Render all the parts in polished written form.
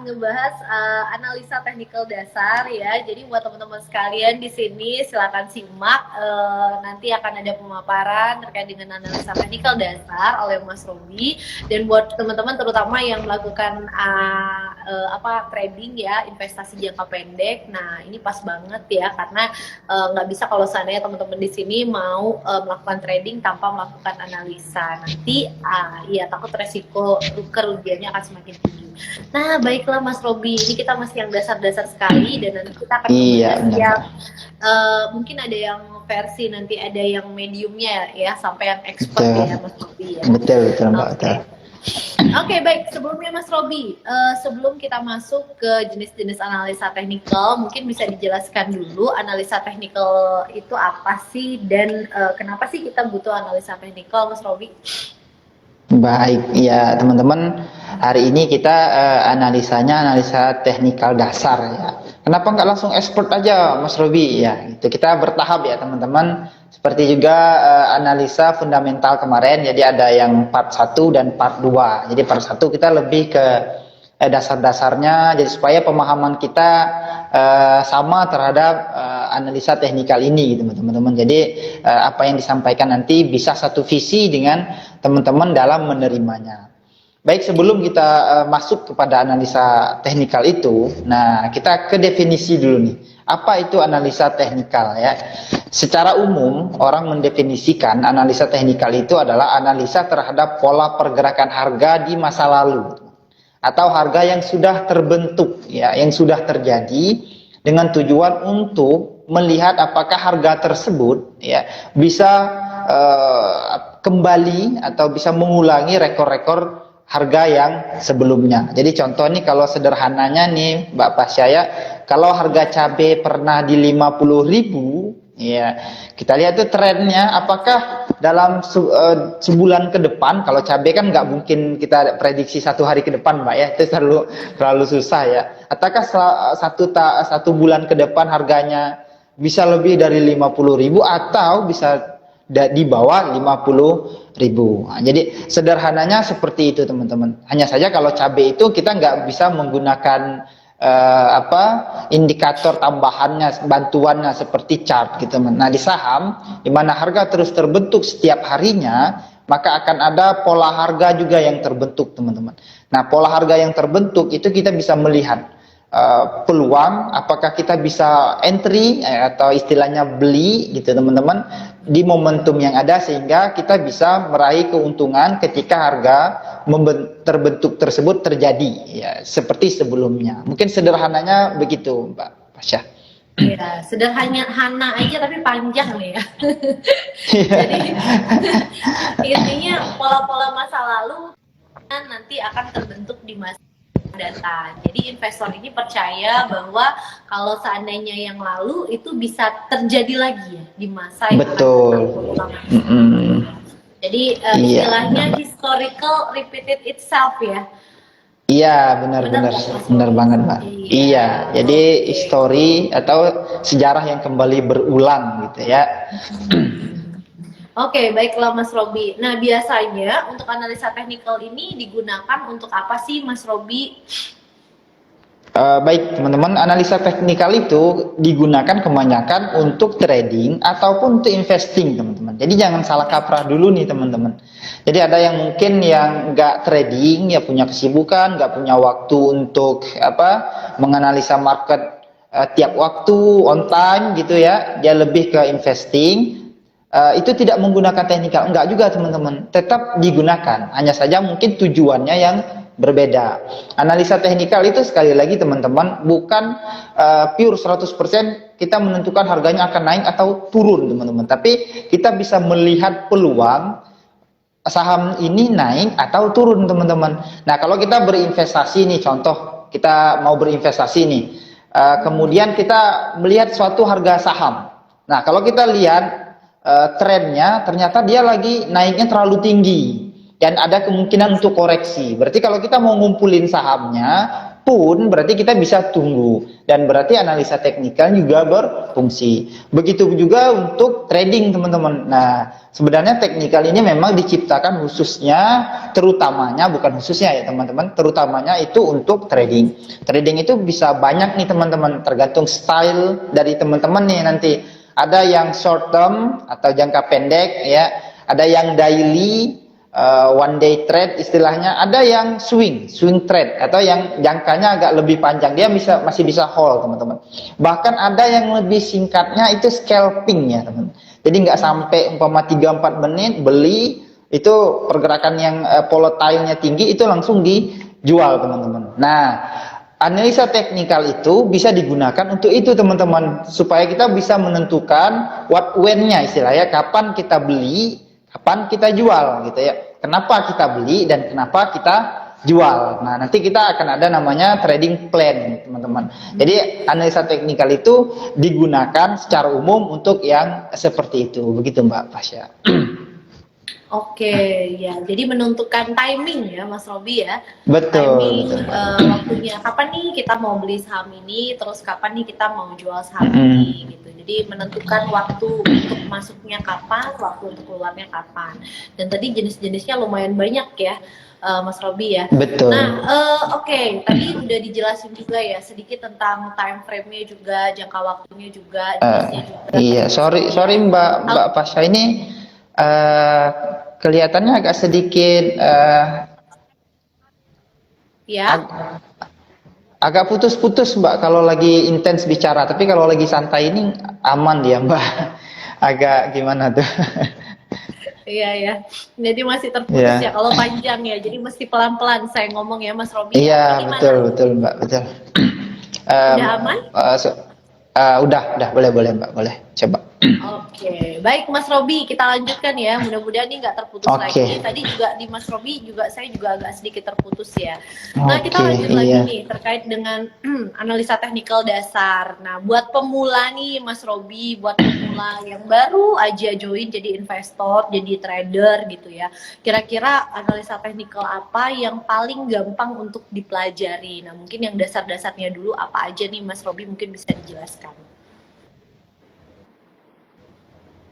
ngebahas analisa teknikal dasar ya. Jadi buat teman-teman sekalian di sini silakan simak. Nanti akan ada pemaparan terkait dengan analisa teknikal dasar oleh Mas Robi. Dan buat teman-teman terutama yang melakukan trading ya, investasi jangka pendek. Nah ini pas banget ya karena nggak bisa kalau seandainya teman-teman di sini mau melakukan trading tanpa melakukan analisa. Nanti ya takut resiko kerugiannya akan semakin tinggi. Nah, baiklah Mas Robi, ini kita masih yang dasar-dasar sekali dan nanti kita akan yang mungkin ada yang versi, nanti ada yang mediumnya ya, sampai yang expert ya Mas Robi ya. Betul Mbak. Oke, baik. Sebelumnya Mas Robi, sebelum kita masuk ke jenis-jenis analisa teknikal, mungkin bisa dijelaskan dulu analisa teknikal itu apa sih dan kenapa sih kita butuh analisa teknikal, Mas Robi? Baik, ya teman-teman, hari ini kita analisa teknikal dasar ya. Kenapa nggak langsung expert aja Mas Robi ya? Itu kita bertahap ya teman-teman. Seperti juga analisa fundamental kemarin, jadi ada yang part 1 dan part 2. Jadi part 1 kita lebih ke dasar-dasarnya, jadi supaya pemahaman kita sama terhadap analisa teknikal ini gitu teman-teman. Jadi apa yang disampaikan nanti bisa satu visi dengan teman-teman dalam menerimanya. Baik, sebelum kita masuk kepada analisa teknikal itu, nah kita ke definisi dulu nih. Apa itu analisa teknikal ya? Secara umum orang mendefinisikan analisa teknikal itu adalah analisa terhadap pola pergerakan harga di masa lalu atau harga yang sudah terbentuk ya, yang sudah terjadi dengan tujuan untuk melihat apakah harga tersebut ya bisa kembali atau bisa mengulangi rekor-rekor harga yang sebelumnya. Jadi contoh nih, kalau sederhananya nih Mbak Pasya ya, kalau harga cabai pernah di 50.000 ya, kita lihat tuh trennya apakah dalam sebulan ke depan. Kalau cabai kan nggak mungkin kita prediksi satu hari ke depan Mbak ya, itu terlalu susah ya. Apakah satu bulan ke depan harganya bisa lebih dari 50.000 atau bisa di bawah 50.000. Nah, jadi sederhananya seperti itu teman-teman. Hanya saja kalau cabai itu kita nggak bisa menggunakan indikator tambahannya, bantuannya seperti chart gitu teman. Nah di saham, di mana harga terus terbentuk setiap harinya, maka akan ada pola harga juga yang terbentuk teman-teman. Nah pola harga yang terbentuk itu kita bisa melihat peluang, apakah kita bisa entry atau istilahnya beli gitu teman-teman di momentum yang ada, sehingga kita bisa meraih keuntungan ketika harga terbentuk tersebut terjadi ya, seperti sebelumnya. Mungkin sederhananya begitu Mbak Pasya. Ya, sederhana aja tapi panjang nih ya. Jadi intinya pola-pola masa lalu nanti akan terbentuk di masa data. Jadi investor ini percaya bahwa kalau seandainya yang lalu itu bisa terjadi lagi ya di masa yang betul. Jadi istilahnya historical repeated itself ya. Iya, benar banget Mbak. Iya, jadi histori atau sejarah yang kembali berulang gitu ya. Oke, baiklah Mas Robi. Nah, biasanya untuk analisa teknikal ini digunakan untuk apa sih Mas Robi? Baik teman-teman, analisa teknikal itu digunakan kebanyakan untuk trading ataupun untuk investing teman-teman. Jadi jangan salah kaprah dulu nih teman-teman. Jadi ada yang mungkin yang nggak trading, ya punya kesibukan, nggak punya waktu untuk menganalisa market tiap waktu on time gitu ya. Dia lebih ke investing. Itu tidak menggunakan teknikal, enggak juga teman-teman, tetap digunakan, hanya saja mungkin tujuannya yang berbeda. Analisa teknikal itu sekali lagi teman-teman bukan pure 100% kita menentukan harganya akan naik atau turun teman-teman, tapi kita bisa melihat peluang saham ini naik atau turun teman-teman. Nah kalau kita berinvestasi nih, contoh kita mau berinvestasi nih, kemudian kita melihat suatu harga saham. Nah kalau kita lihat trennya ternyata dia lagi naiknya terlalu tinggi dan ada kemungkinan untuk koreksi. Berarti kalau kita mau ngumpulin sahamnya pun berarti kita bisa tunggu, dan berarti analisa teknikal juga berfungsi. Begitu juga untuk trading teman-teman. Nah, sebenarnya teknikal ini memang diciptakan khususnya, terutamanya, bukan khususnya ya teman-teman, terutamanya itu untuk trading. Trading itu bisa banyak nih teman-teman, tergantung style dari teman-teman nih nanti. Ada yang short term atau jangka pendek ya, ada yang daily, one day trade istilahnya, ada yang swing trade atau yang jangkanya agak lebih panjang, dia masih bisa hold teman-teman. Bahkan ada yang lebih singkatnya itu scalping ya teman. Jadi nggak sampai umpama 3-4 menit beli, itu pergerakan yang volatile-nya tinggi itu langsung dijual teman-teman. Nah, analisa teknikal itu bisa digunakan untuk itu teman-teman, supaya kita bisa menentukan what when-nya istilahnya, kapan kita beli, kapan kita jual gitu ya. Kenapa kita beli dan kenapa kita jual. Nah, nanti kita akan ada namanya trading plan, teman-teman. Jadi analisa teknikal itu digunakan secara umum untuk yang seperti itu. Begitu Mbak Pasya. Oke, ya. Jadi menentukan timing ya, Mas Robi ya. Betul. Timing waktunya. Kapan nih kita mau beli saham ini, terus kapan nih kita mau jual saham ini, gitu. Jadi menentukan waktu untuk masuknya kapan, waktu untuk keluarnya kapan. Dan tadi jenis-jenisnya lumayan banyak ya, Mas Robi ya. Betul. Nah, oke. Tadi udah dijelasin juga ya sedikit tentang time frame-nya juga, jangka waktunya juga, jenisnya juga. Iya, sorry Mbak Pasha, ini kelihatannya agak sedikit ya. Agak putus-putus Mbak kalau lagi intens bicara, tapi kalau lagi santai ini aman dia Mbak. Agak gimana tuh? Iya ya, jadi masih terputus ya kalau panjang ya, jadi mesti pelan-pelan saya ngomong ya Mas Robi. Iya betul Mbak, betul. Udah aman? Udah boleh Mbak, boleh coba. Oke, baik Mas Robi, kita lanjutkan ya. Mudah-mudahan ini nggak terputus lagi. Tadi juga di Mas Robi juga saya juga agak sedikit terputus ya. Nah, kita lanjut lagi nih terkait dengan analisa teknikal dasar. Nah, buat pemula nih Mas Robi, buat pemula yang baru aja join jadi investor, jadi trader gitu ya. Kira-kira analisa teknikal apa yang paling gampang untuk dipelajari? Nah, mungkin yang dasar-dasarnya dulu apa aja nih Mas Robi, mungkin bisa dijelaskan.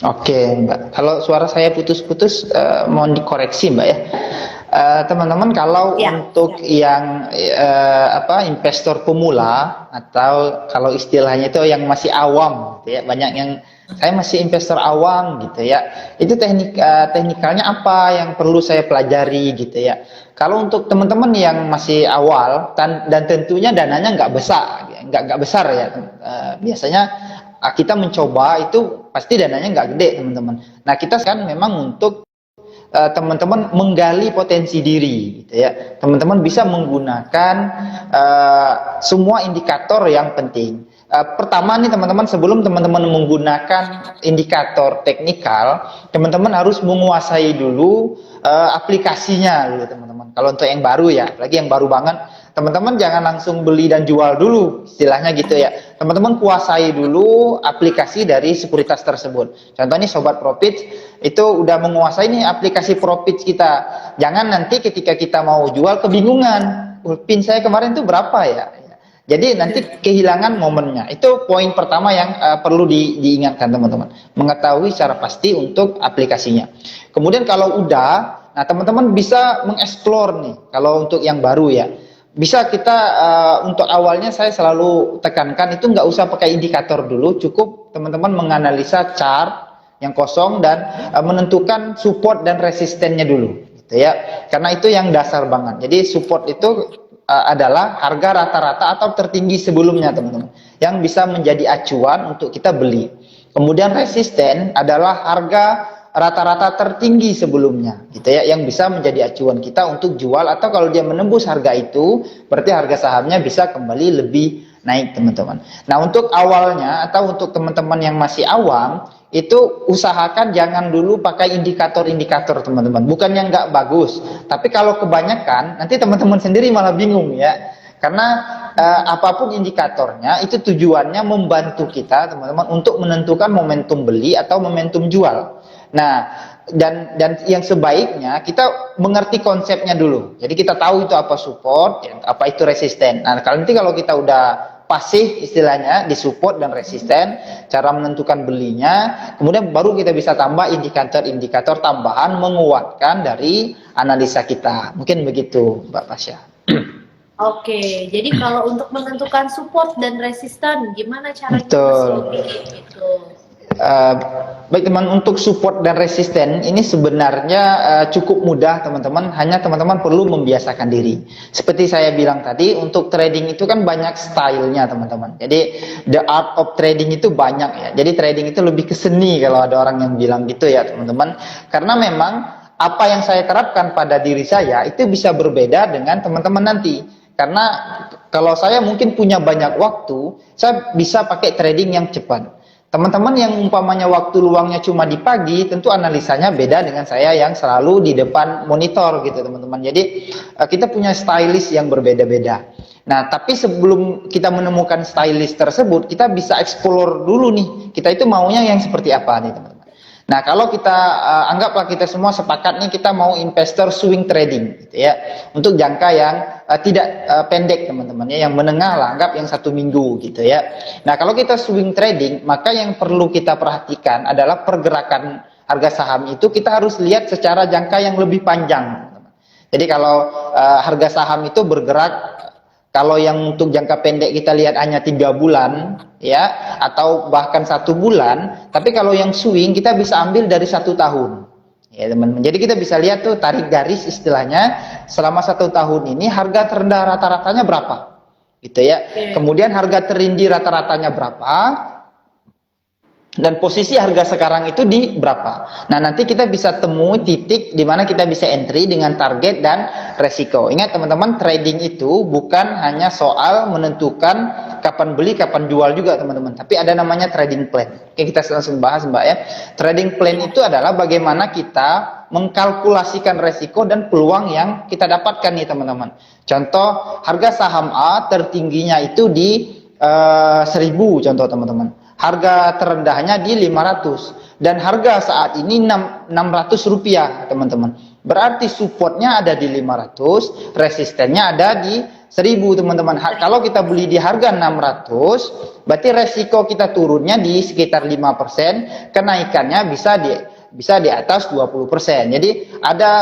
Oke Mbak, kalau suara saya putus-putus mohon dikoreksi Mbak ya. Teman-teman kalau untuk yang investor pemula, atau kalau istilahnya itu yang masih awam gitu ya, banyak yang saya masih investor awam gitu ya, itu teknikalnya apa yang perlu saya pelajari gitu ya. Kalau untuk teman-teman yang masih awal dan tentunya dananya nggak besar ya, biasanya kita mencoba itu pasti dananya nggak gede teman-teman. Nah, kita kan memang untuk teman-teman menggali potensi diri gitu ya. Teman-teman bisa menggunakan semua indikator yang penting. Pertama nih teman-teman, sebelum teman-teman menggunakan indikator teknikal, teman-teman harus menguasai dulu aplikasinya gitu teman-teman. Kalau untuk yang baru ya, apalagi yang baru banget, teman-teman jangan langsung beli dan jual dulu, istilahnya gitu ya. Teman-teman kuasai dulu aplikasi dari sekuritas tersebut. Contohnya Sobat Profit itu udah menguasai nih aplikasi Profit kita. Jangan nanti ketika kita mau jual kebingungan, pin saya kemarin itu berapa ya? Jadi nanti kehilangan momennya. Itu poin pertama yang perlu diingatkan teman-teman. Mengetahui secara pasti untuk aplikasinya. Kemudian kalau udah, nah teman-teman bisa mengeksplor nih. Kalau untuk yang baru ya, bisa kita untuk awalnya saya selalu tekankan itu nggak usah pakai indikator dulu. Cukup teman-teman menganalisa chart yang kosong dan menentukan support dan resistennya dulu. Gitu ya. Karena itu yang dasar banget. Jadi support itu adalah harga rata-rata atau tertinggi sebelumnya teman-teman, yang bisa menjadi acuan untuk kita beli. Kemudian resisten adalah harga rata-rata tertinggi sebelumnya gitu ya, yang bisa menjadi acuan kita untuk jual, atau kalau dia menembus harga itu berarti harga sahamnya bisa kembali lebih naik teman-teman. Nah, untuk awalnya atau untuk teman-teman yang masih awam, itu usahakan jangan dulu pakai indikator-indikator teman-teman. Bukan yang nggak bagus, tapi kalau kebanyakan nanti teman-teman sendiri malah bingung ya. Karena apapun indikatornya itu tujuannya membantu kita teman-teman untuk menentukan momentum beli atau momentum jual. Nah, dan yang sebaiknya kita mengerti konsepnya dulu. Jadi kita tahu itu apa support, apa itu resisten. Nah, kalau kita udah pasif istilahnya di support dan resisten, cara menentukan belinya, kemudian baru kita bisa tambah indikator-indikator tambahan menguatkan dari analisa kita. Mungkin begitu, Mbak Pasha. Oke, jadi kalau untuk menentukan support dan resisten, gimana caranya Mas Betul. Robi gitu? Baik teman, untuk support dan resisten ini sebenarnya cukup mudah teman-teman, hanya teman-teman perlu membiasakan diri. Seperti saya bilang tadi, untuk trading itu kan banyak stylenya teman-teman. Jadi the art of trading itu banyak ya. Jadi trading itu lebih ke seni kalau ada orang yang bilang gitu ya teman-teman. Karena memang apa yang saya terapkan pada diri saya itu bisa berbeda dengan teman-teman nanti. Karena kalau saya mungkin punya banyak waktu, saya bisa pakai trading yang cepat. Teman-teman yang umpamanya waktu luangnya cuma di pagi, tentu analisanya beda dengan saya yang selalu di depan monitor gitu teman-teman. Jadi kita punya stylist yang berbeda-beda. Nah, tapi sebelum kita menemukan stylist tersebut, kita bisa explore dulu nih, kita itu maunya yang seperti apa nih teman-teman. Nah, kalau kita anggaplah kita semua sepakat nih kita mau investor swing trading gitu ya. Untuk jangka yang tidak pendek teman-teman ya, yang menengah lah, anggap yang 1 minggu gitu ya. Nah, kalau kita swing trading, maka yang perlu kita perhatikan adalah pergerakan harga saham itu kita harus lihat secara jangka yang lebih panjang. Jadi kalau harga saham itu bergerak, kalau yang untuk jangka pendek kita lihat hanya 3 bulan ya, atau bahkan 1 bulan, tapi kalau yang swing kita bisa ambil dari 1 tahun ya teman-teman. Jadi kita bisa lihat tuh tarik garis istilahnya, selama 1 tahun ini harga terendah rata-ratanya berapa gitu ya. Kemudian harga tertinggi rata-ratanya berapa, dan posisi harga sekarang itu di berapa. Nah, nanti kita bisa temui titik di mana kita bisa entry dengan target dan resiko. Ingat teman-teman, trading itu bukan hanya soal menentukan kapan beli, kapan jual juga teman-teman. Tapi ada namanya trading plan. Oke, kita langsung bahas Mbak ya. Trading plan itu adalah bagaimana kita mengkalkulasikan resiko dan peluang yang kita dapatkan nih teman-teman. Contoh, harga saham A tertingginya itu di 1000 contoh teman-teman. Harga terendahnya di 500 dan harga saat ini 600 rupiah teman-teman. Berarti supportnya ada di 500, resistennya ada di 1000 teman-teman. Kalau kita beli di harga 600, berarti resiko kita turunnya di sekitar 5%, kenaikannya bisa di atas 20%. Jadi ada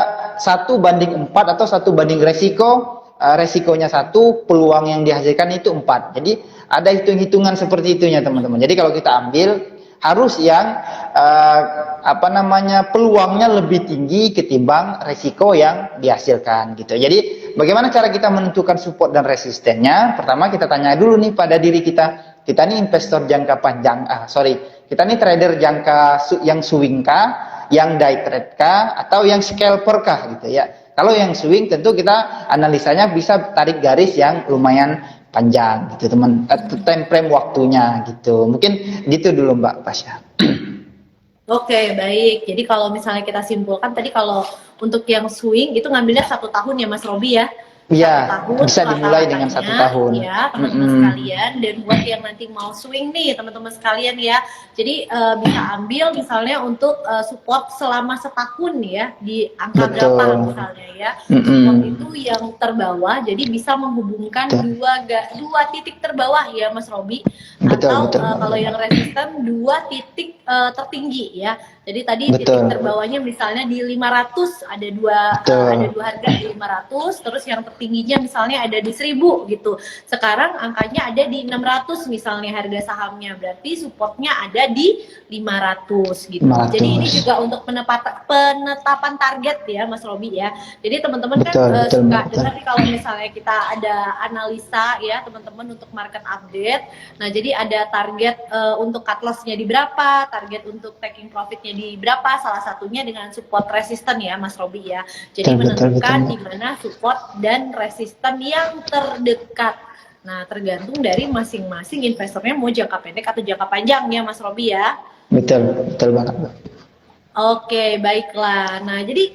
1/4 atau 1 banding resiko. Resikonya 1, peluang yang dihasilkan itu 4. Jadi ada hitung-hitungan seperti itunya teman-teman. Jadi kalau kita ambil harus yang peluangnya lebih tinggi ketimbang resiko yang dihasilkan gitu. Jadi bagaimana cara kita menentukan support dan resistennya? Pertama kita tanya dulu nih pada diri kita. Kita ini investor jangka panjang. Kita ini trader jangka yang swing kah, yang day trade kah, atau yang scalper kah gitu ya. Kalau yang swing tentu kita analisanya bisa tarik garis yang lumayan panjang gitu teman, time frame waktunya gitu. Mungkin gitu dulu Mbak Pasha. Oke, baik. Jadi kalau misalnya kita simpulkan tadi, kalau untuk yang swing itu ngambilnya 1 tahun ya Mas Robi ya. Iya, bisa dimulai dengan 1 tahun. Ya teman-teman sekalian, dan buat yang nanti mau swing nih teman-teman sekalian ya, jadi bisa ambil misalnya untuk support selama setahun ya, di angka berapa misalnya ya. Support itu yang terbawah, jadi bisa menghubungkan dua titik terbawah ya Mas Robi. Atau kalau yang resisten 2 titik tertinggi ya. Jadi tadi titik terbawahnya misalnya di 500, ada dua harga di 500, terus yang tertingginya misalnya ada di 1000 gitu. Sekarang angkanya ada di 600 misalnya harga sahamnya, berarti supportnya ada di 500 gitu. 500. Jadi ini juga untuk penetapan target ya Mas Robi ya. Jadi teman-teman kan suka dengar kalau misalnya kita ada analisa ya teman-teman untuk market update. Nah jadi ada target untuk cut loss-nya di berapa, target untuk taking profit-nya di berapa, salah satunya dengan support resisten ya Mas Robi ya. Jadi menentukan di mana support dan resisten yang terdekat. Nah tergantung dari masing-masing investornya mau jangka pendek atau jangka panjang ya Mas Robi ya. Betul banget. Oke, baiklah. Nah, jadi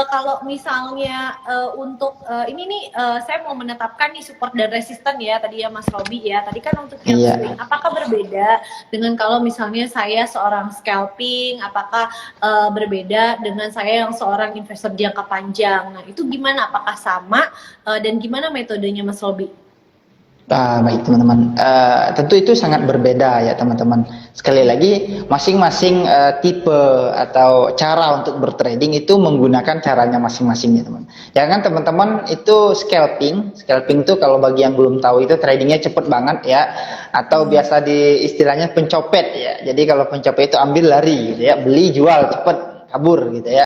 kalau misalnya untuk ini nih, saya mau menetapkan nih support dan resisten ya tadi ya Mas Robi ya. Tadi kan untuk yang Iya. swing, apakah berbeda dengan kalau misalnya saya seorang scalping? Apakah berbeda dengan saya yang seorang investor jangka panjang? Nah, itu gimana? Apakah sama dan gimana metodenya Mas Robi? Baik teman-teman, tentu itu sangat berbeda ya teman-teman. Sekali lagi, masing-masing tipe atau cara untuk bertrading itu menggunakan caranya masing-masing ya teman. Jangan teman-teman itu scalping itu kalau bagi yang belum tahu itu tradingnya cepet banget ya, atau biasa di istilahnya pencopet ya. Jadi kalau pencopet itu ambil lari gitu ya, beli jual cepet kabur gitu ya.